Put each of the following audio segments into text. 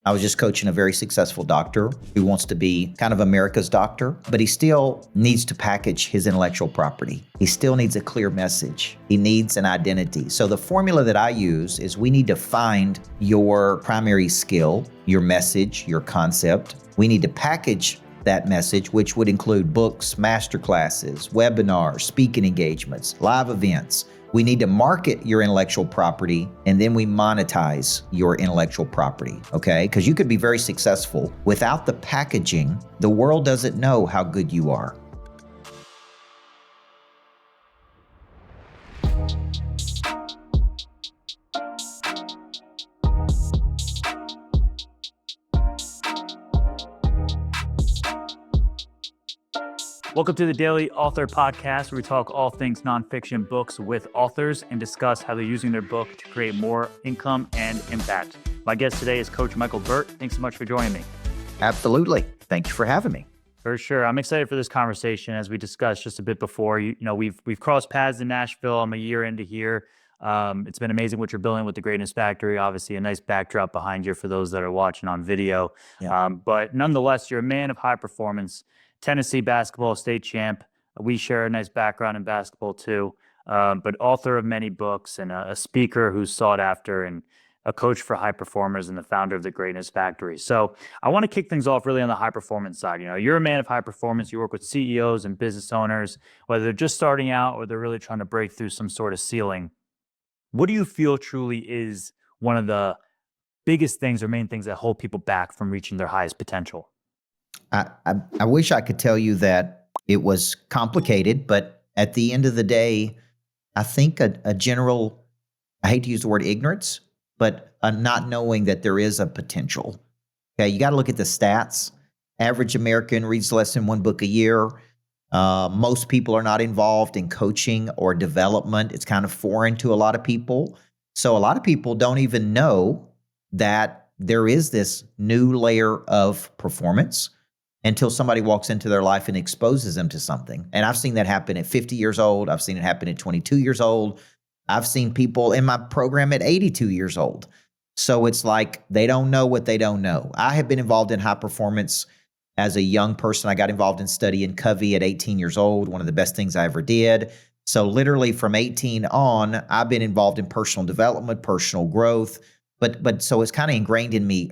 I was just coaching a very successful doctor who wants to be kind of America's doctor, but he still needs to package his intellectual property. He still needs a clear message. He needs an identity. So the formula that I use is we need to find your primary skill, your message, your concept. We need to package that message, which would include books, masterclasses, webinars, speaking engagements, live events. We need to market your intellectual property, and then we monetize your intellectual property, okay? Because you could be very successful. Without the packaging, the world doesn't know how good you are. Welcome to the Daily Author Podcast, where we talk all things nonfiction books with authors and discuss how they're using their book to create more income and impact. My guest today is Coach Micheal Burt. Thanks so much for joining me. Absolutely. Thank you for having me. For sure. I'm excited for this conversation. As we discussed just a bit before, we've crossed paths in Nashville. I'm a year into here. It's been amazing what you're building with the Greatness Factory. Obviously, a nice backdrop behind you for those that are watching on video. Yeah. But nonetheless, you're a man of high performance. Tennessee basketball state champ. We share a nice background in basketball too, but author of many books and a speaker who's sought after and a coach for high performers and the founder of the Greatness Factory. So I want to kick things off really on the high performance side. You know, you're a man of high performance. You work with CEOs and business owners, whether they're just starting out or they're really trying to break through some sort of ceiling. What do you feel truly is one of the biggest things or main things that hold people back from reaching their highest potential? I wish I could tell you that it was complicated, but at the end of the day, I think a general, I hate to use the word ignorance, but a not knowing that there is a potential. Okay, you got to look at the stats. Average American reads less than one book a year. Most people are not involved in coaching or development. It's kind of foreign to a lot of people. So a lot of people don't even know that there is this new layer of performance until somebody walks into their life and exposes them to something. And I've seen that happen at 50 years old. I've seen it happen at 22 years old. I've seen people in my program at 82 years old. So it's like they don't know what they don't know. I have been involved in high performance as a young person. I got involved in studying Covey at 18 years old, one of the best things I ever did. So literally from 18 on, I've been involved in personal development, personal growth. But so it's kind of ingrained in me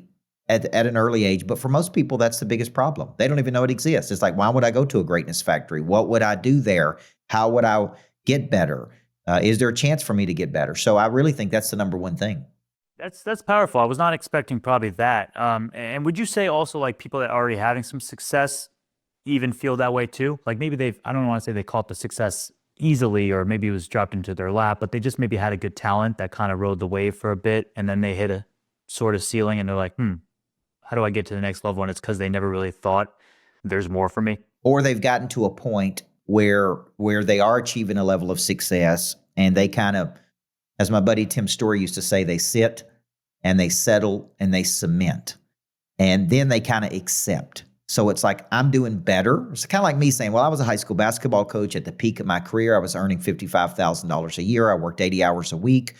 at an early age. But for most people, that's the biggest problem. They don't even know it exists. It's like, why would I go to a Greatness Factory? What would I do there? How would I get better? Is there a chance for me to get better? So I really think that's the number one thing. That's powerful. I was not expecting probably that. And would you say also like people that are already having some success even feel that way too? Like maybe I don't want to say they caught the success easily, or maybe it was dropped into their lap, but they just maybe had a good talent that kind of rode the wave for a bit, and then they hit a sort of ceiling and they're like, how do I get to the next level? And it's because they never really thought there's more for me. Or they've gotten to a point where they are achieving a level of success, and they kind of, as my buddy Tim Story used to say, they sit and they settle and they cement, and then they kind of accept. So it's like, I'm doing better. It's kind of like me saying, well, I was a high school basketball coach at the peak of my career. I was earning $55,000 a year. I worked 80 hours a week.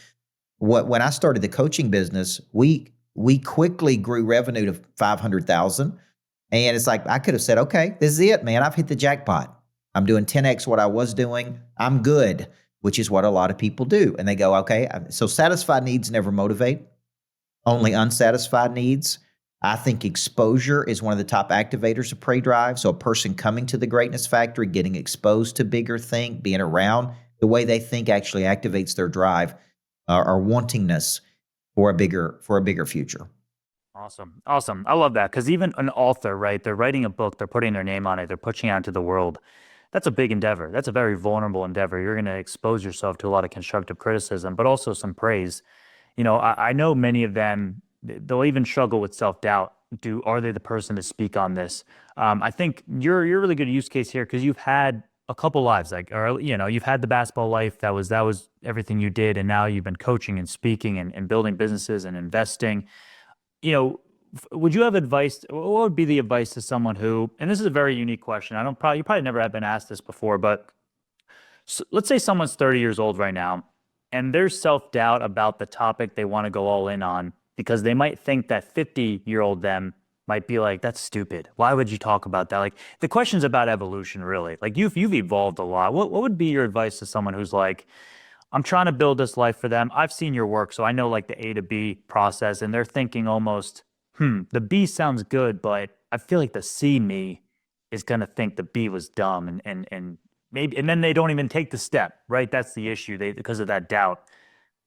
When I started the coaching business, we quickly grew revenue to $500,000. And it's like, I could have said, okay, this is it, man. I've hit the jackpot. I'm doing 10X what I was doing. I'm good, which is what a lot of people do. And they go, okay, so satisfied needs never motivate, only unsatisfied needs. I think exposure is one of the top activators of prey drive. So a person coming to the Greatness Factory, getting exposed to bigger things, being around the way they think actually activates their drive or wantingness for a bigger future. Awesome. I love that, because even an author, right? They're writing a book, they're putting their name on it, they're pushing it out into the world. That's a big endeavor. That's a very vulnerable endeavor. You're going to expose yourself to a lot of constructive criticism, but also some praise. You know, I know many of them, they'll even struggle with self-doubt. Are they the person to speak on this? I think you're a really good use case here, because you've had a couple lives, you've had the basketball life. That was everything you did. And now you've been coaching and speaking and building businesses and investing. Would you have advice? What would be the advice to someone who, and this is a very unique question. You probably never have been asked this before, but let's say someone's 30 years old right now and there's self-doubt about the topic they want to go all in on. because they might think that 50-year-old them might be like, that's stupid. Why would you talk about that? Like the question's about evolution, really. Like you've evolved a lot. What would be your advice to someone who's like, I'm trying to build this life for them. I've seen your work, so I know like the A to B process, and they're thinking almost, the B sounds good, but I feel like the C me is gonna think the B was dumb and maybe and then they don't even take the step, right? That's the issue. They because of that doubt.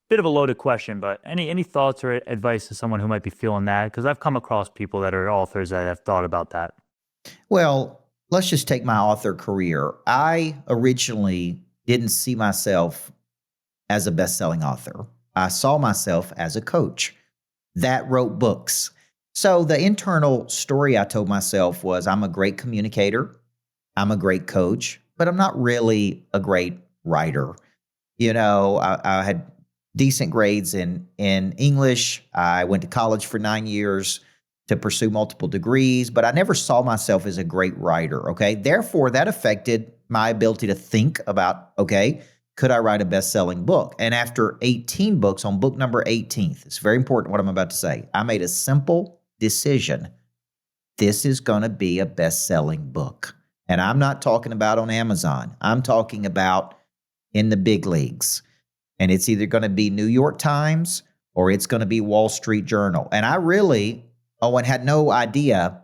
Bit of a loaded question, but any thoughts or advice to someone who might be feeling that? Because I've come across people that are authors that have thought about that. Well, let's just take my author career. I originally didn't see myself as a best-selling author. I saw myself as a coach that wrote books. So the internal story I told myself was I'm a great communicator, I'm a great coach, but I'm not really a great writer. I had decent grades in English. I went to college for 9 years to pursue multiple degrees, but I never saw myself as a great writer. Okay. Therefore, that affected my ability to think about, okay, could I write a best-selling book? And after 18 books, on book number 18th, it's very important what I'm about to say. I made a simple decision. This is going to be a best-selling book. And I'm not talking about on Amazon. I'm talking about in the big leagues. And it's either going to be New York Times or it's going to be Wall Street Journal. And I really, Owen, had no idea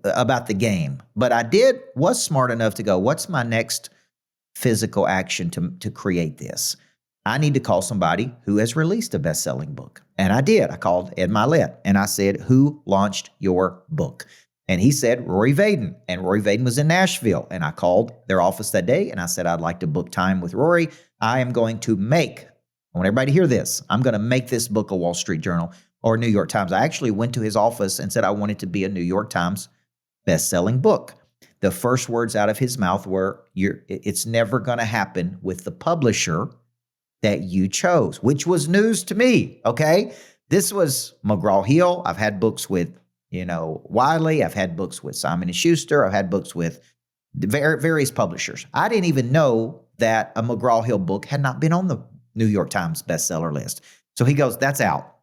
about the game. But was smart enough to go, what's my next physical action to create this? I need to call somebody who has released a best-selling book. And I did. I called Ed Milet and I said, who launched your book? And he said, Rory Vaden. And Rory Vaden was in Nashville. And I called their office that day and I said, I'd like to book time with Rory. I want everybody to hear this. I'm going to make this book a Wall Street Journal or New York Times. I actually went to his office and said I wanted to be a New York Times best-selling book. The first words out of his mouth were, it's never going to happen with the publisher that you chose, which was news to me, okay? This was McGraw-Hill. I've had books with, Wiley. I've had books with Simon & Schuster. I've had books with various publishers. I didn't even know that a McGraw-Hill book had not been on the New York Times bestseller list. So he goes, that's out.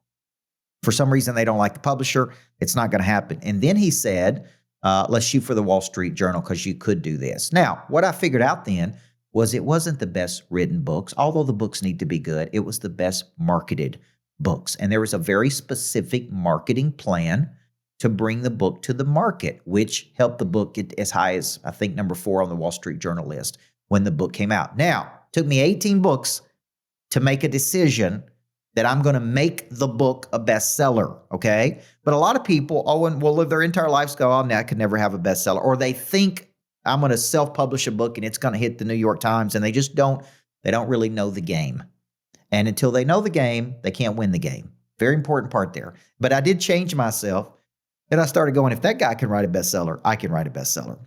For some reason, they don't like the publisher. It's not going to happen. And then he said, let's shoot for the Wall Street Journal because you could do this. Now, what I figured out then was it wasn't the best written books, although the books need to be good. It was the best marketed books. And there was a very specific marketing plan to bring the book to the market, which helped the book get as high as, I think, number 4 on the Wall Street Journal list when the book came out. Now, it took me 18 books to make a decision that I'm going to make the book a bestseller, okay? But a lot of people, will live their entire lives go, I could never have a bestseller. Or they think I'm going to self-publish a book and it's going to hit the New York Times, and they don't really know the game. And until they know the game, they can't win the game. Very important part there. But I did change myself, and I started going, if that guy can write a bestseller, I can write a bestseller.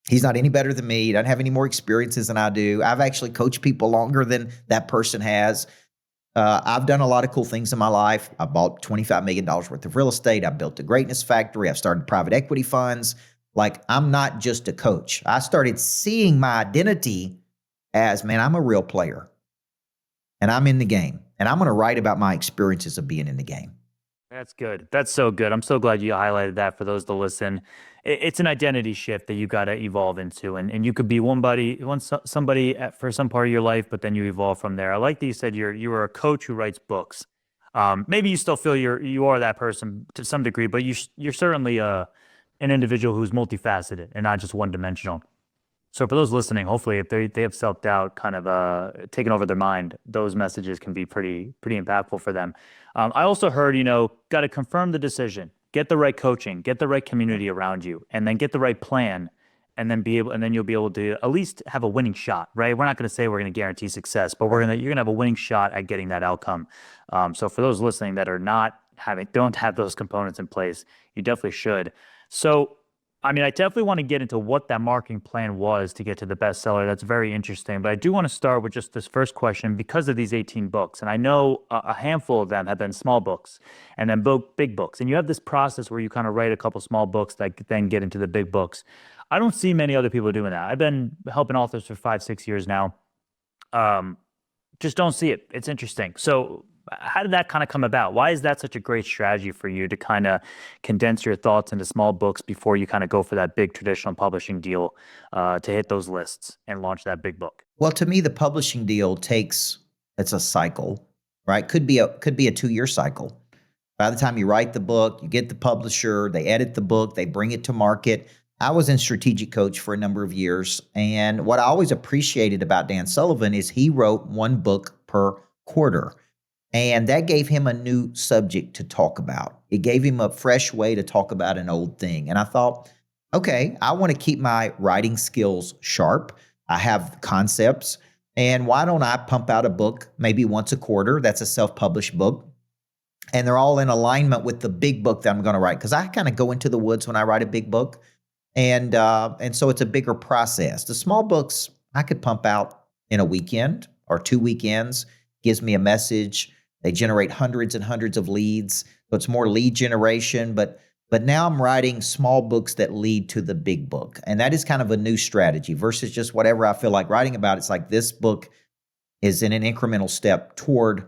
He's not any better than me. He doesn't have any more experiences than I do. I've actually coached people longer than that person has. I've done a lot of cool things in my life. I bought $25 million worth of real estate. I built a greatness factory. I've started private equity funds. Like, I'm not just a coach. I started seeing my identity as, man, I'm a real player and I'm in the game, and I'm going to write about my experiences of being in the game. That's good. That's so good. I'm so glad you highlighted that for those to listen. It's an identity shift that you got to evolve into, and you could be somebody for some part of your life, but then you evolve from there. I like that you said you were a coach who writes books. Maybe you still feel you are that person to some degree, but you're certainly an individual who's multifaceted and not just one dimensional. So for those listening, hopefully if they have self-doubt kind of taken over their mind, those messages can be pretty impactful for them. I also heard, got to confirm the decision, get the right coaching, get the right community around you, and then get the right plan, and then you'll be able to at least have a winning shot, right? We're not going to say we're going to guarantee success, but you're going to have a winning shot at getting that outcome. So for those listening that don't have those components in place, you definitely should. So I definitely want to get into what that marketing plan was to get to the bestseller. That's very interesting. But I do want to start with just this first question because of these 18 books. And I know a handful of them have been small books and then big books. And you have this process where you kind of write a couple small books that then get into the big books. I don't see many other people doing that. I've been helping authors for 5-6 years now. Just don't see it. It's interesting. So How did that kind of come about? Why is that such a great strategy for you to kind of condense your thoughts into small books before you kind of go for that big traditional publishing deal to hit those lists and launch that big book? Well, to me, the publishing deal takes it's a cycle, right? Could be a 2-year cycle. By the time you write the book, you get the publisher, they edit the book, they bring it to market. I was in strategic coach for a number of years, and what I always appreciated about Dan Sullivan is he wrote one book per quarter. And that gave him a new subject to talk about. It gave him a fresh way to talk about an old thing. And I thought, okay, I want to keep my writing skills sharp. I have concepts. And why don't I pump out a book maybe once a quarter? That's a self-published book. And they're all in alignment with the big book that I'm going to write. Because I kind of go into the woods when I write a big book. And so it's a bigger process. The small books I could pump out in a weekend or 2 weekends, gives me a message. They generate hundreds and hundreds of leads. So it's more lead generation, but now I'm writing small books that lead to the big book. And that is kind of a new strategy versus just whatever I feel like writing about. It's like this book is in an incremental step toward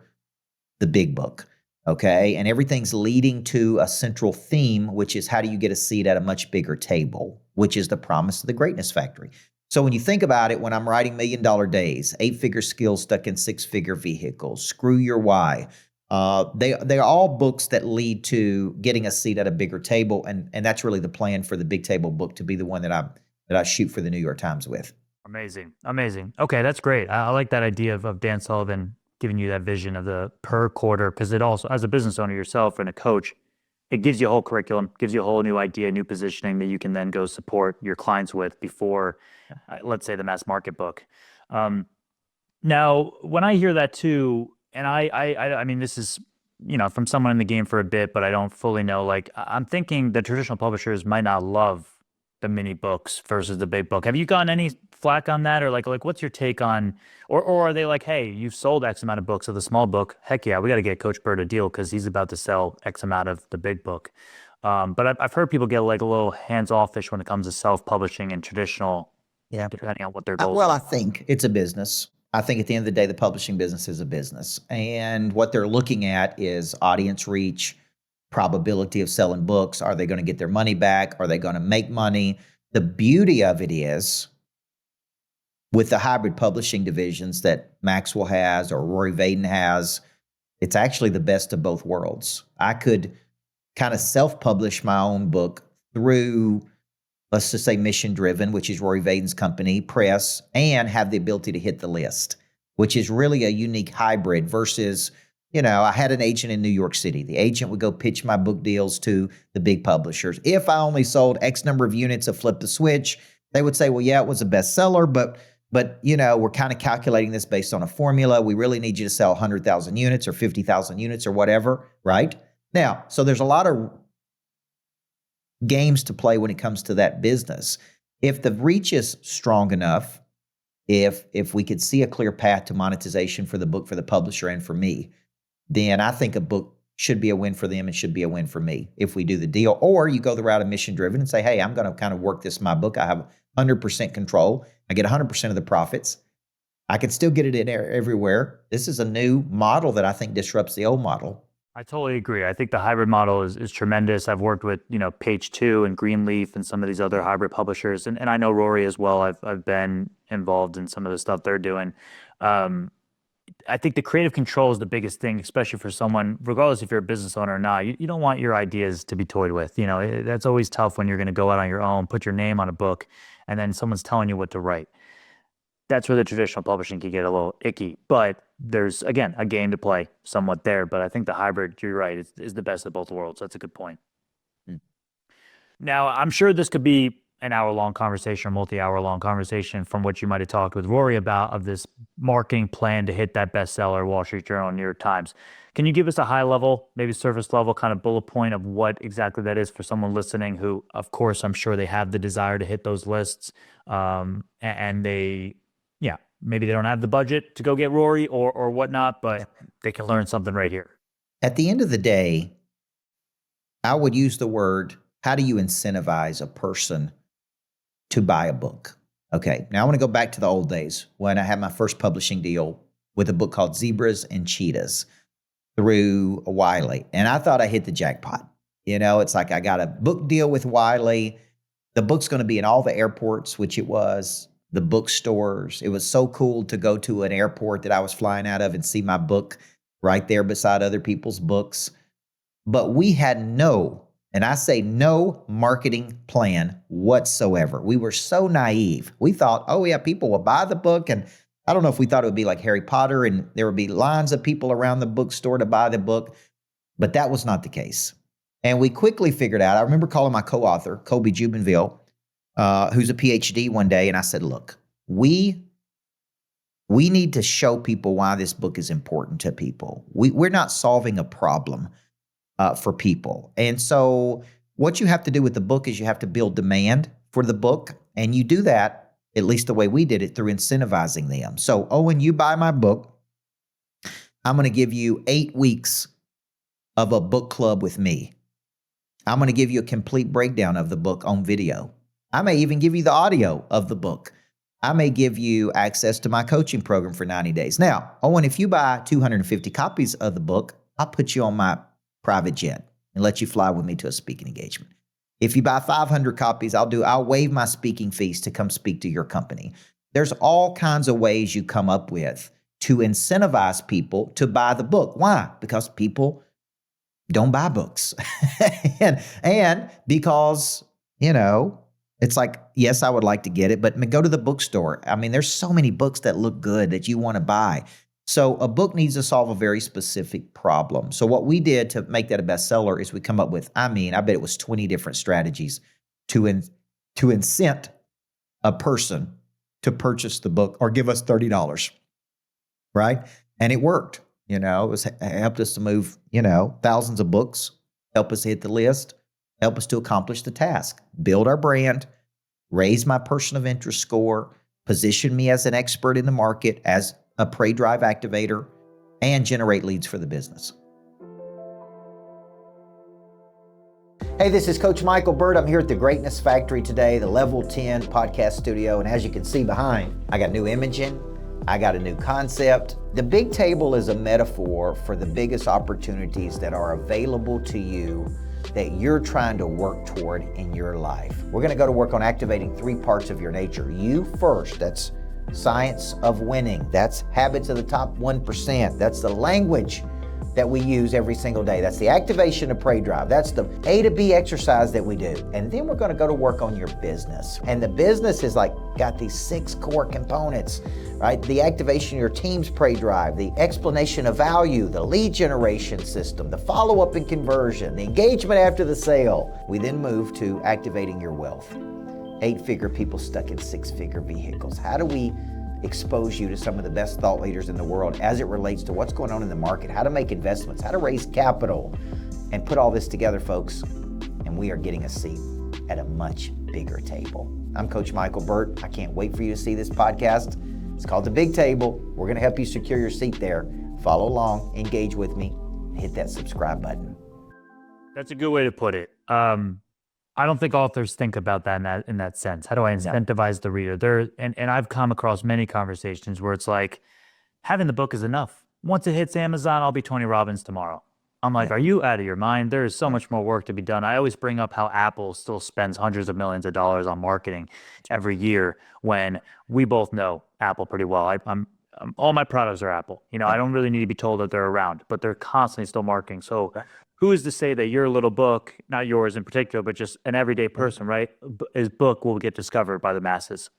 the big book. Okay. And everything's leading to a central theme, which is how do you get a seat at a much bigger table, which is the promise of the Greatness Factory. So when you think about it, when I'm writing $1 Million Days, 8-figure skills stuck in 6-figure vehicles, Screw Your Why, they're all books that lead to getting a seat at a bigger table, and that's really the plan for the Big Table book to be the one that I shoot for the New York Times with. Amazing. Amazing. Okay, that's great. I like that idea of Dan Sullivan giving you that vision of the per quarter because it also, as a business owner yourself and a coach, it gives you a whole curriculum, gives you a whole new idea, new positioning that you can then go support your clients with before, let's say, the mass market book. Um, Now, when I hear that too, and I mean, this is, from someone in the game for a bit, but I don't fully know. Like, I'm thinking the traditional publishers might not love the mini books versus the big book. Have you gotten any flack on that, or like, what's your take on, or are they like, hey, you've sold X amount of books of the small book. Heck yeah, we got to get Coach Burt a deal because he's about to sell X amount of the big book. But I've heard people get like a little hands offish when it comes to self-publishing and traditional, Yeah. depending on what their goals Well, are. I think it's a business. I think at the end of the day, the publishing business is a business. And what they're looking at is audience reach, probability of selling books. Are they going to get their money back? Are they going to make money? The beauty of it is with the hybrid publishing divisions that Maxwell has or Rory Vaden has, it's actually the best of both worlds. I could kind of self-publish my own book through, let's just say Mission Driven, which is Rory Vaden's company, press, and have the ability to hit the list, which is really a unique hybrid versus, I had an agent in New York City. The agent would go pitch my book deals to the big publishers. If I only sold X number of units of Flip the Switch, they would say, well, yeah, it was a bestseller, but we're kind of calculating this based on a formula. We really need you to sell 100,000 units or 50,000 units or whatever, right? Now, so there's a lot of games to play when it comes to that business. If the reach is strong enough, if we could see a clear path to monetization for the book, for the publisher and for me, then I think a book should be a win for them and should be a win for me if we do the deal. Or you go the route of Mission Driven and say, hey, I'm going to kind of work this in my book. I have 100% control. I get 100% of the profits. I can still get it in everywhere. This is a new model that I think disrupts the old model. I totally agree. I think the hybrid model is tremendous. I've worked with, Page Two and Greenleaf and some of these other hybrid publishers, and I know Rory as well. I've been involved in some of the stuff they're doing. Um, I think the creative control is the biggest thing, especially for someone, regardless if you're a business owner or not. You don't want your ideas to be toyed with. That's always tough when you're going to go out on your own, put your name on a book, and then someone's telling you what to write. That's where the traditional publishing can get a little icky. But there's, again, a game to play somewhat there. But I think the hybrid, you're right, is the best of both worlds. That's a good point. Mm. Now, I'm sure this could be an hour-long conversation or multi-hour-long conversation from what you might have talked with Rory about of this marketing plan to hit that bestseller, Wall Street Journal, New York Times. Can you give us a high level, maybe surface level kind of bullet point of what exactly that is for someone listening who, of course, I'm sure they have the desire to hit those lists, and they, yeah, maybe they don't have the budget to go get Rory or whatnot, but they can learn something right here. At the end of the day, I would use the word, how do you incentivize a person to buy a book? Okay, now I want to go back to the old days when I had my first publishing deal with a book called Zebras and Cheetahs. through Wiley. And I thought I hit the jackpot. It's like I got a book deal with Wiley. The book's going to be in all the airports, which it was, the bookstores. It was so cool to go to an airport that I was flying out of and see my book right there beside other people's books. But we had and I say no marketing plan whatsoever. We were so naive. We thought, oh yeah, people will buy the book. And I don't know if we thought it would be like Harry Potter and there would be lines of people around the bookstore to buy the book, but that was not the case. And we quickly figured out, I remember calling my co-author, Colby Jubenville, who's a PhD one day, and I said, look, we need to show people why this book is important to people. We're not solving a problem for people. And so what you have to do with the book is you have to build demand for the book. And you do that, at least the way we did it, through incentivizing them. So, when you buy my book, I'm going to give you 8 weeks of a book club with me. I'm going to give you a complete breakdown of the book on video. I may even give you the audio of the book. I may give you access to my coaching program for 90 days. Now, Owen, if you buy 250 copies of the book, I'll put you on my private jet and let you fly with me to a speaking engagement. If you buy 500 copies, I'll waive my speaking fees to come speak to your company. There's all kinds of ways you come up with to incentivize people to buy the book. Why? Because people don't buy books. and because, it's like, yes, I would like to get it, but go to the bookstore. I mean, there's so many books that look good that you want to buy. So a book needs to solve a very specific problem. So what we did to make that a bestseller is we come up with, I bet it was 20 different strategies to incent a person to purchase the book or give us $30, right? And it worked. It helped us to move, thousands of books, help us hit the list, help us to accomplish the task, build our brand, raise my person of interest score, position me as an expert in the market, as a prey drive activator, and generate leads for the business. Hey, this is Coach Michael Burt. I'm here at the Greatness Factory today, the Level 10 podcast studio. And as you can see behind, I got new imaging. I got a new concept. The big table is a metaphor for the biggest opportunities that are available to you that you're trying to work toward in your life. We're going to go to work on activating 3 parts of your nature. You first, that's science of winning. That's habits of the top 1%. That's the language that we use every single day. That's the activation of prey drive. That's the A to B exercise that we do. And then we're going to go to work on your business. And the business is got these 6 core components, right? The activation of your team's prey drive, the explanation of value, the lead generation system, the follow-up and conversion, the engagement after the sale. We then move to activating your wealth. 8-figure people stuck in 6-figure vehicles. How do we expose you to some of the best thought leaders in the world as it relates to what's going on in the market, how to make investments, how to raise capital, and put all this together, folks, and we are getting a seat at a much bigger table. I'm Coach Michael Burt. I can't wait for you to see this podcast. It's called The Big Table. We're going to help you secure your seat there. Follow along, engage with me, and hit that subscribe button. That's a good way to put it. I don't think authors think about that in that sense. How do I incentivize the reader? And I've come across many conversations where it's like, having the book is enough. Once it hits Amazon, I'll be Tony Robbins tomorrow. I'm like, are you out of your mind? There is so much more work to be done. I always bring up how Apple still spends hundreds of millions of dollars on marketing every year when we both know Apple pretty well. I'm all my products are Apple. I don't really need to be told that they're around, but they're constantly still marketing. So who is to say that your little book, not yours in particular, but just an everyday person, right? His book will get discovered by the masses.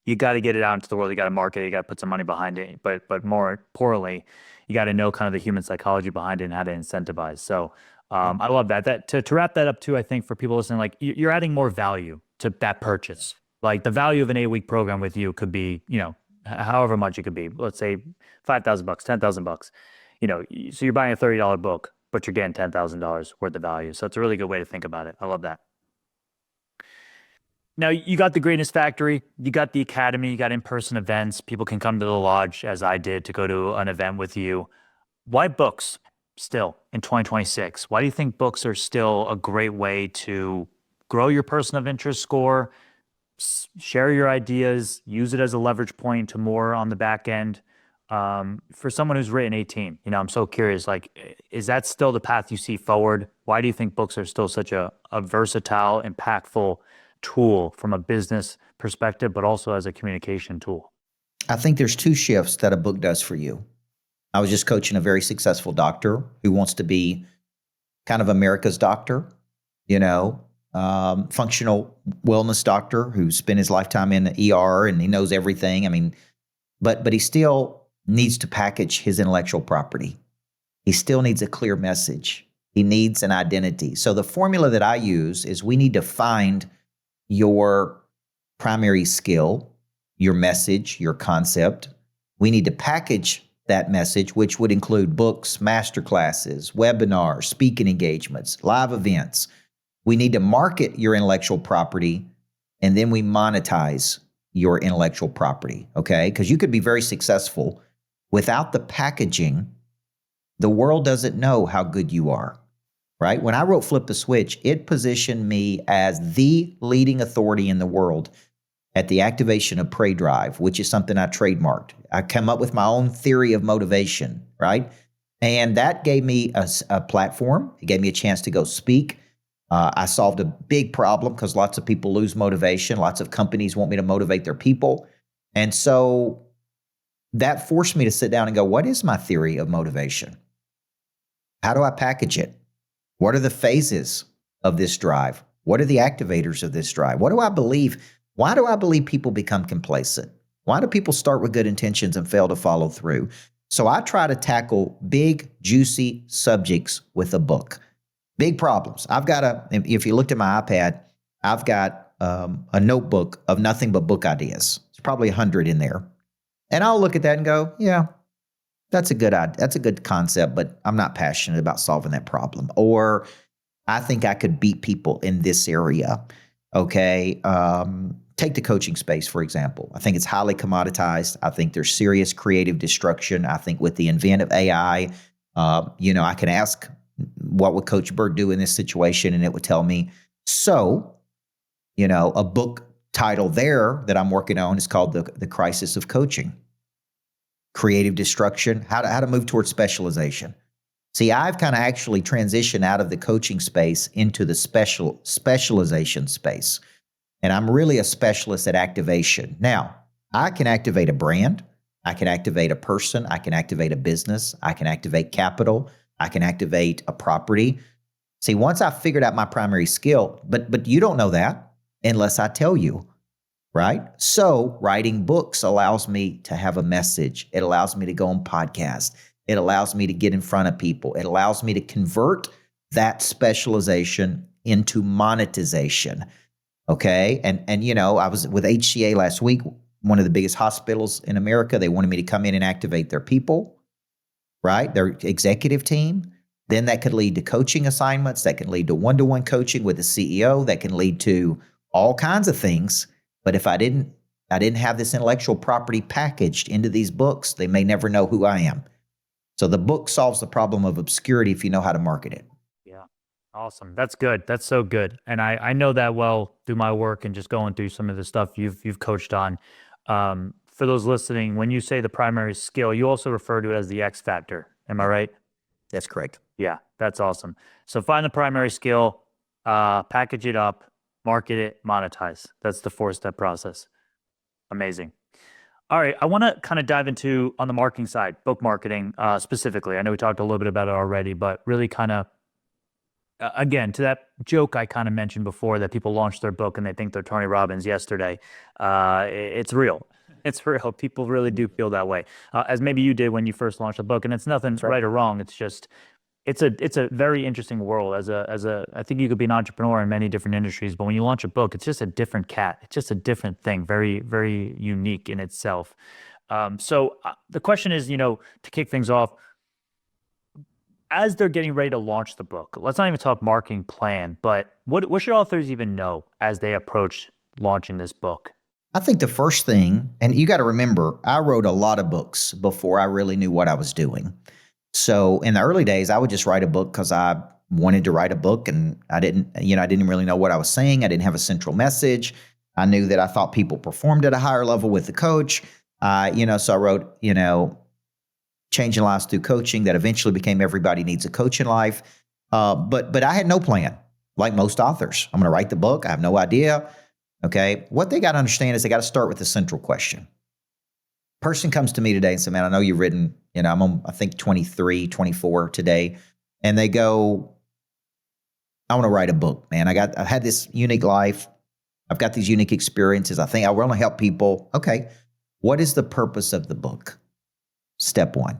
You got to get it out into the world. You got to market it. You got to put some money behind it. But more importantly, you got to know kind of the human psychology behind it and how to incentivize. So I love that. To wrap that up too, I think for people listening, you're adding more value to that purchase. Like the value of an 8-week program with you could be, however much it could be. Let's say $5,000, $10,000. So you're buying a $30 book, but you're getting $10,000 worth of value. So it's a really good way to think about it. I love that. Now, you got the Greatness Factory, you got the Academy, you got in-person events. People can come to the lodge, as I did, to go to an event with you. Why books still in 2026? Why do you think books are still a great way to grow your person of interest score, share your ideas, use it as a leverage point to more on the back end? For someone who's written 18, I'm so curious, like, is that still the path you see forward? Why do you think books are still such a versatile, impactful tool from a business perspective, but also as a communication tool? I think there's two shifts that a book does for you. I was just coaching a very successful doctor who wants to be kind of America's doctor, functional wellness doctor who spent his lifetime in the ER and he knows everything. I mean, but he still needs to package his intellectual property. He still needs a clear message. He needs an identity. So the formula that I use is we need to find your primary skill, your message, your concept. We need to package that message, which would include books, masterclasses, webinars, speaking engagements, live events. We need to market your intellectual property, and then we monetize your intellectual property, okay? Because you could be very successful without the packaging. The world doesn't know how good you are, right? When I wrote Flip the Switch, it positioned me as the leading authority in the world at the activation of prey drive, which is something I trademarked. I come up with my own theory of motivation, right? And that gave me a platform. It gave me a chance to go speak. I solved a big problem because lots of people lose motivation. Lots of companies want me to motivate their people. And so that forced me to sit down and go, what is my theory of motivation? How do I package it? What are the phases of this drive? What are the activators of this drive? What do I believe? Why do I believe people become complacent? Why do people start with good intentions and fail to follow through? So I try to tackle big, juicy subjects with a book. Big problems. If you looked at my iPad, I've got a notebook of nothing but book ideas. There's probably 100 in there. And I'll look at that and go, yeah, that's a good concept, but I'm not passionate about solving that problem. Or I think I could beat people in this area. Okay. Take the coaching space, for example. I think it's highly commoditized. I think there's serious creative destruction. I think with the advent of AI, I can ask, what would Coach Burt do in this situation? And it would tell me. So, a book title there that I'm working on is called The Crisis of Coaching. Creative destruction, how to move towards specialization. See, I've kind of actually transitioned out of the coaching space into the specialization space. And I'm really a specialist at activation. Now, I can activate a brand. I can activate a person. I can activate a business. I can activate capital. I can activate a property. See, once I figured out my primary skill, but you don't know that unless I tell you, right? So writing books allows me to have a message. It allows me to go on podcasts. It allows me to get in front of people. It allows me to convert that specialization into monetization. Okay. And I was with HCA last week, one of the biggest hospitals in America. They wanted me to come in and activate their people, right? Their executive team. Then that could lead to coaching assignments. That can lead to one-to-one coaching with the CEO. That can lead to all kinds of things. But if I didn't have this intellectual property packaged into these books, they may never know who I am. So the book solves the problem of obscurity if you know how to market it. Yeah. Awesome. That's good. That's so good. And I know that well through my work and just going through some of the stuff you've coached on. For those listening, when you say the primary skill, you also refer to it as the X factor. Am I right? That's correct. Yeah, that's awesome. So find the primary skill, package it up, market it, monetize. That's the 4-step process. Amazing. All right, I want to kind of dive into on the marketing side, book marketing specifically. I know we talked a little bit about it already, but really kind of again, to that joke I kind of mentioned before that people launch their book and they think they're Tony Robbins yesterday. It's real. It's real. People really do feel that way, as maybe you did when you first launched a book. And it's nothing right or wrong. It's just it's a very interesting world. I think you could be an entrepreneur in many different industries, but when you launch a book, it's just a different cat. It's just a different thing. Very very unique in itself. So the question is, to kick things off, as they're getting ready to launch the book, let's not even talk marketing plan, but what should authors even know as they approach launching this book? I think the first thing, and you got to remember, I wrote a lot of books before I really knew what I was doing. So in the early days, I would just write a book because I wanted to write a book, and I didn't really know what I was saying. I didn't have a central message. I knew that I thought people performed at a higher level with the coach. So I wrote, changing lives through coaching that eventually became Everybody Needs a Coach in Life. But I had no plan, like most authors. I'm going to write the book. I have no idea. Okay. What they got to understand is they got to start with the central question. Person comes to me today and said, man, I know you've written, I'm on, I think 23, 24 today. And they go, I want to write a book, man. I've had this unique life. I've got these unique experiences. I think I want to help people. Okay. What is the purpose of the book? Step one.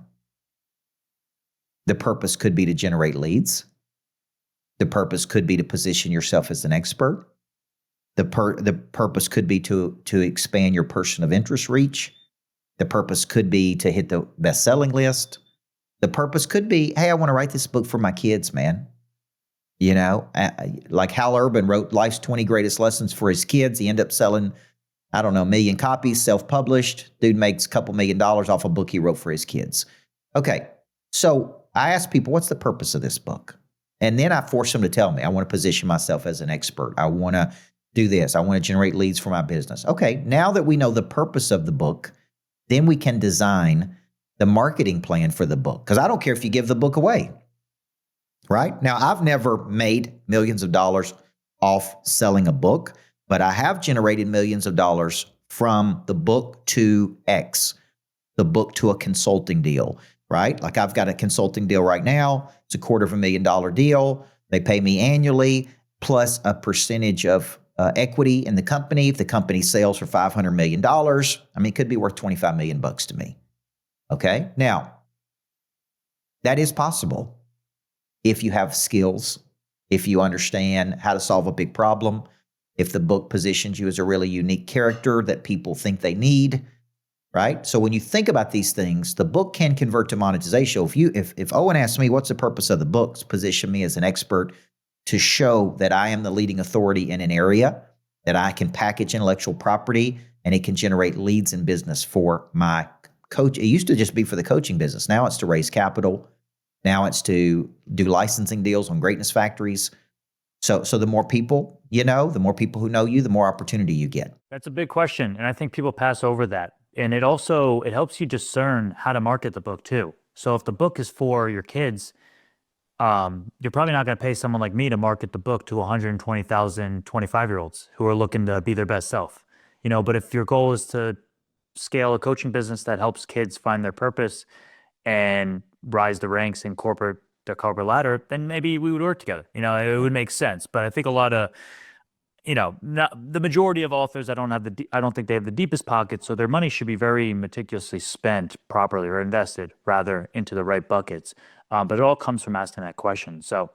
The purpose could be to generate leads. The purpose could be to position yourself as an expert. The purpose could be to expand your person of interest reach. The purpose could be to hit the best-selling list. The purpose could be, hey, I want to write this book for my kids, man. Like Hal Urban wrote Life's 20 Greatest Lessons for his kids. He ended up selling, I don't know, 1 million copies, self-published. Dude makes a couple $1 million off a book he wrote for his kids. Okay, so I ask people, what's the purpose of this book? And then I force them to tell me, I want to position myself as an expert. I want to do this. I want to generate leads for my business. Okay, now that we know the purpose of the book, then we can design the marketing plan for the book. Because I don't care if you give the book away, right? Now, I've never made millions of dollars off selling a book, but I have generated millions of dollars from the book to X, the book to a consulting deal, right? Like I've got a consulting deal right now. It's a $250,000 deal. They pay me annually plus a percentage of equity in the company. If the company sells for $500 million, it could be worth $25 million to me. Okay. Now, that is possible if you have skills, if you understand how to solve a big problem, if the book positions you as a really unique character that people think they need, right? So when you think about these things, the book can convert to monetization. If Owen asks me, what's the purpose of the book? To position me as an expert to show that I am the leading authority in an area, that I can package intellectual property and it can generate leads and business for my coach. It used to just be for the coaching business. Now it's to raise capital. Now it's to do licensing deals on greatness factories. So the more people the more people who know you, the more opportunity you get. That's a big question. And I think people pass over that. And it helps you discern how to market the book too. So if the book is for your kids, you're probably not going to pay someone like me to market the book to 120,000 25-year-olds who are looking to be their best self. But if your goal is to scale a coaching business that helps kids find their purpose and rise the ranks in the corporate ladder, then maybe we would work together. It would make sense. But I think a lot of, not the majority of authors, I don't think they have the deepest pockets, so their money should be very meticulously spent properly or invested rather into the right buckets. But it all comes from asking that question. So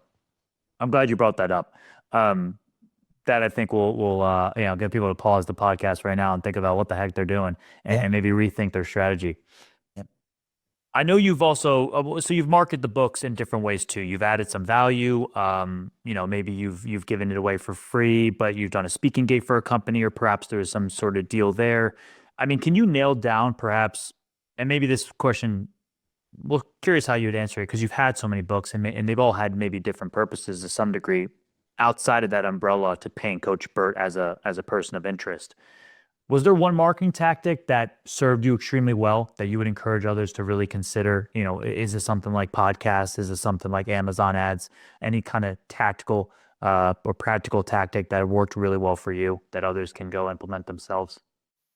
I'm glad you brought that up. That I think will get people to pause the podcast right now and think about what the heck they're doing and maybe rethink their strategy. I know you've also so you've marketed the books in different ways too. You've added some value. Maybe you've given it away for free, but you've done a speaking gig for a company, or perhaps there's some sort of deal there. Can you nail down perhaps? And maybe this question, well, curious how you'd answer it because you've had so many books and they've all had maybe different purposes to some degree outside of that umbrella to paying Coach Burt as a person of interest. Was there one marketing tactic that served you extremely well that you would encourage others to really consider? Is it something like podcasts? Is it something like Amazon ads? Any kind of tactical or practical tactic that worked really well for you that others can go implement themselves?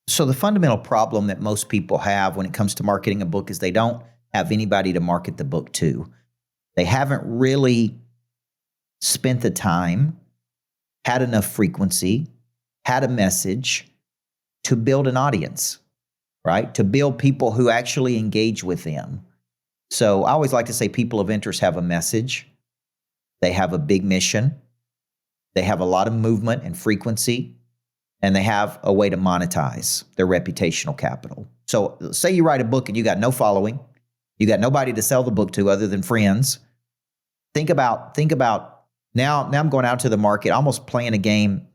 So the fundamental problem that most people have when it comes to marketing a book is they don't have anybody to market the book to. They haven't really spent the time, had enough frequency, had a message to build an audience, right? To build people who actually engage with them. So I always like to say people of interest have a message. They have a big mission. They have a lot of movement and frequency, and they have a way to monetize their reputational capital. So say you write a book and you got no following, you got nobody to sell the book to other than friends. Think about now I'm going out to the market, almost playing a game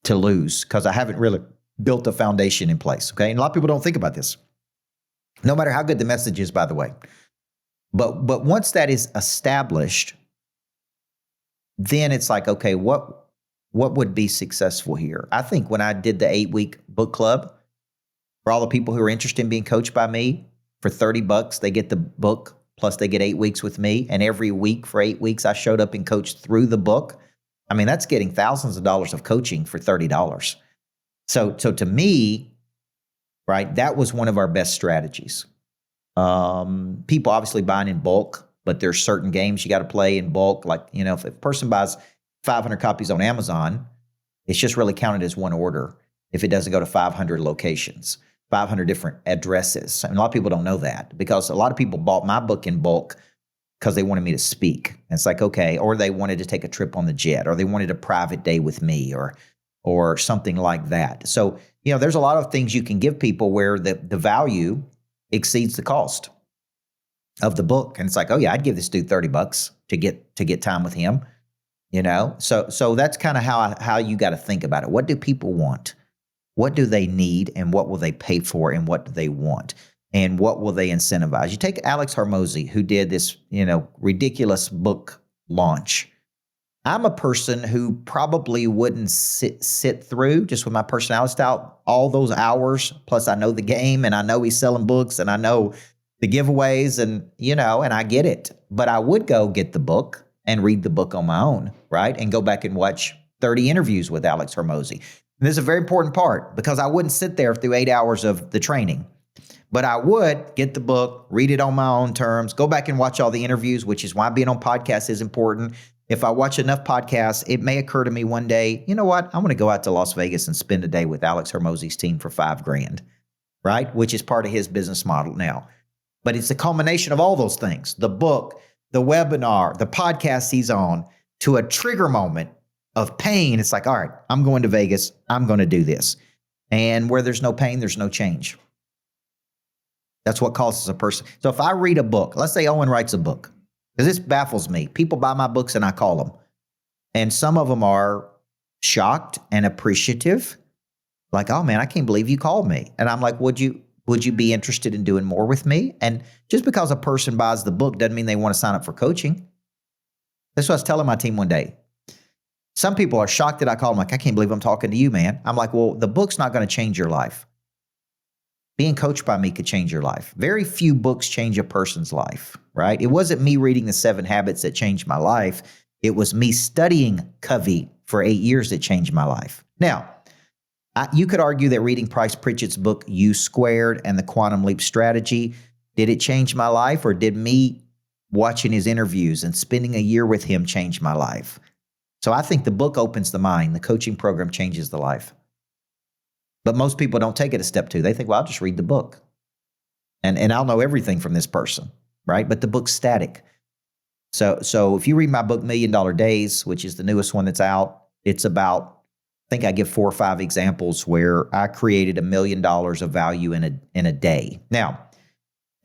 to lose because I haven't really built a foundation in place, okay? And a lot of people don't think about this, no matter how good the message is, by the way. But once that is established, then it's like, okay, what would be successful here? I think when I did the 8-week book club for all the people who are interested in being coached by me, For $30, they get the book, plus they get 8 weeks with me. And every week for 8 weeks, I showed up and coached through the book. I mean, that's getting thousands of dollars of coaching for $30. So to me, right, that was one of our best strategies. People obviously buying in bulk, but there's certain games you got to play in bulk. Like, if a person buys 500 copies on Amazon, it's just really counted as one order if it doesn't go to 500 locations, 500 different addresses. And a lot of people don't know that, because a lot of people bought my book in bulk because they wanted me to speak. And it's like, okay, or they wanted to take a trip on the jet, or they wanted a private day with me, or something like that. So, there's a lot of things you can give people where the value exceeds the cost of the book. And it's like, oh yeah, I'd give this dude $30 to get time with him. So that's kind of how you got to think about it. What do people want? What do they need, and what will they pay for, and what do they want, and what will they incentivize? You take Alex Hormozy, who did this, ridiculous book launch. I'm a person who probably wouldn't sit through, just with my personality style, all those hours. Plus, I know the game, and I know he's selling books, and I know the giveaways, and and I get it. But I would go get the book and read the book on my own, right? And go back and watch 30 interviews with Alex Hormozy. And this is a very important part, because I wouldn't sit there through 8 hours of the training. But I would get the book, read it on my own terms, go back and watch all the interviews, which is why being on podcasts is important. If I watch enough podcasts, it may occur to me one day, you know what? I'm going to go out to Las Vegas and spend a day with Alex Hormozy's team for $5,000, right? Which is part of his business model now. But it's a culmination of all those things: the book, the webinar, the podcast he's on, to a trigger moment of pain. It's like, all right, I'm going to Vegas. I'm going to do this. And where there's no pain, there's no change. That's what causes a person. So if I read a book, let's say Owen writes a book, because this baffles me. People buy my books and I call them. And some of them are shocked and appreciative. Like, oh man, I can't believe you called me. And I'm like, would you be interested in doing more with me? And just because a person buys the book doesn't mean they want to sign up for coaching. That's what I was telling my team one day. Some people are shocked that I call them, like, I can't believe I'm talking to you, man. I'm like, well, the book's not going to change your life. Being coached by me could change your life. Very few books change a person's life, right? It wasn't me reading the 7 Habits that changed my life. It was me studying Covey for 8 years that changed my life. Now, you could argue that reading Price Pritchett's book, U Squared, and the Quantum Leap Strategy, did it change my life, or did me watching his interviews and spending a year with him change my life? So I think the book opens the mind. The coaching program changes the life. But most people don't take it a step 2. They think, well, I'll just read the book and I'll know everything from this person, right? But the book's static. So if you read my book, $1 Million Days, which is the newest one that's out, it's about, I think I give 4 or 5 examples where I created $1 million of value in a day. Now,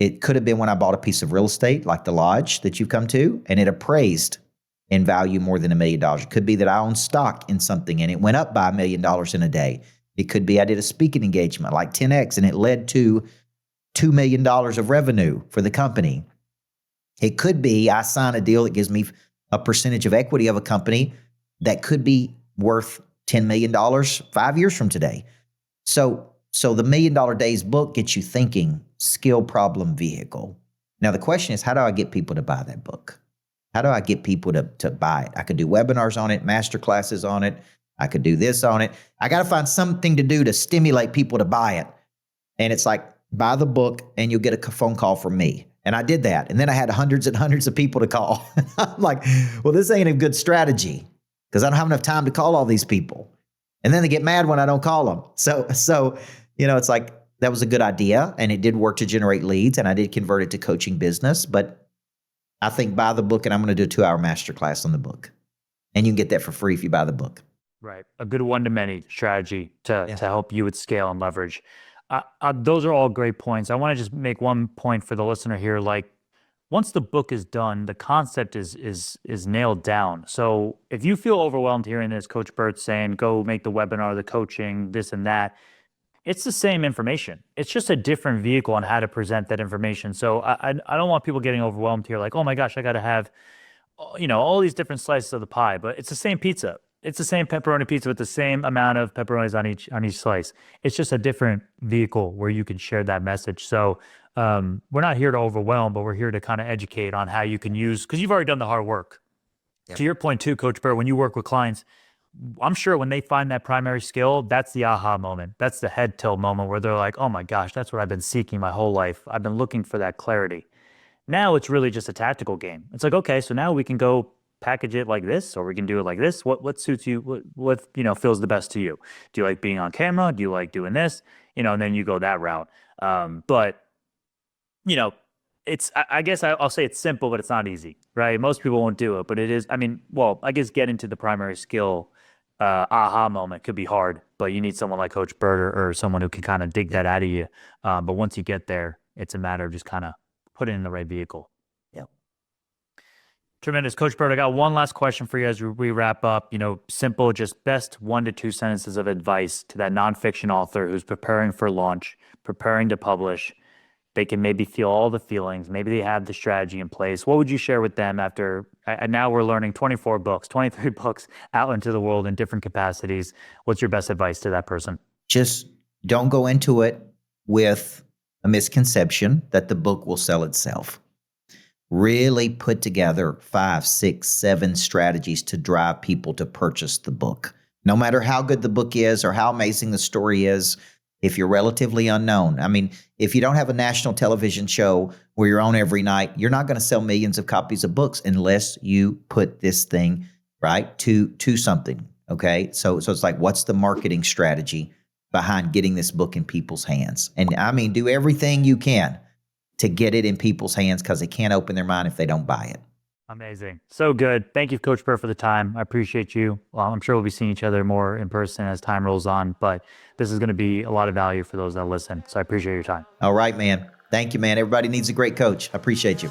it could have been when I bought a piece of real estate, like the lodge that you've come to, and it appraised in value more than $1 million. It could be that I own stock in something and it went up by $1 million in a day. It could be I did a speaking engagement like 10X and it led to $2 million of revenue for the company. It could be I sign a deal that gives me a percentage of equity of a company that could be worth $10 million 5 years from today. So the $1 Million Days book gets you thinking, skill problem vehicle. Now the question is, how do I get people to buy that book? How do I get people to buy it? I could do webinars on it, master classes on it. I could do this on it. I got to find something to do to stimulate people to buy it. And it's like, buy the book and you'll get a phone call from me. And I did that. And then I had hundreds and hundreds of people to call. I'm like, well, this ain't a good strategy because I don't have enough time to call all these people. And then they get mad when I don't call them. So it's like, that was a good idea. And it did work to generate leads. And I did convert it to coaching business. But I think buy the book and I'm going to do a 2-hour masterclass on the book. And you can get that for free if you buy the book. Right. A good one-to-many strategy to help you with scale and leverage. Those are all great points. I want to just make one point for the listener here. Like, once the book is done, the concept is nailed down. So if you feel overwhelmed hearing this, Coach Burt saying, go make the webinar, the coaching, this and that, it's the same information. It's just a different vehicle on how to present that information. So I don't want people getting overwhelmed here. Like, oh my gosh, I got to have, all these different slices of the pie, but it's the same pizza. It's the same pepperoni pizza with the same amount of pepperonis on each slice. It's just a different vehicle where you can share that message. So we're not here to overwhelm, but we're here to kind of educate on how you can use, because you've already done the hard work. Yep. To your point too, Coach Burr, when you work with clients, I'm sure when they find that primary skill, that's the aha moment. That's the head tilt moment where they're like, oh my gosh, that's what I've been seeking my whole life. I've been looking for that clarity. Now it's really just a tactical game. It's like, okay, so now we can go package it like this, or we can do it like this. What suits you? What feels the best to you? Do you like being on camera? Do you like doing this? And then you go that route. But you know, I guess I'll say it's simple, but it's not easy, right? Most people won't do it, but it is. I mean, well, I guess getting to the primary skill aha moment could be hard, but you need someone like Coach Burt or someone who can kind of dig that out of you. But once you get there, it's a matter of just kind of putting it in the right vehicle. Yep. Tremendous. Coach Burt, I got one last question for you as we wrap up. Simple, just best 1 to 2 sentences of advice to that nonfiction author who's preparing for launch, preparing to publish. They can maybe feel all the feelings. Maybe they have the strategy in place. What would you share with them after, and now we're learning 24 books, 23 books out into the world in different capacities? What's your best advice to that person? Just don't go into it with a misconception that the book will sell itself. Really put together 5, 6, 7 strategies to drive people to purchase the book. No matter how good the book is or how amazing the story is, if you're relatively unknown. I mean, if you don't have a national television show where you're on every night, you're not going to sell millions of copies of books unless you put this thing, right, to something, okay? So it's like, what's the marketing strategy behind getting this book in people's hands? And I mean, do everything you can to get it in people's hands because they can't open their mind if they don't buy it. Amazing. So good. Thank you, Coach Burr, for the time. I appreciate you. Well, I'm sure we'll be seeing each other more in person as time rolls on, but this is going to be a lot of value for those that listen. So I appreciate your time. All right, man. Thank you, man. Everybody needs a great coach. I appreciate you.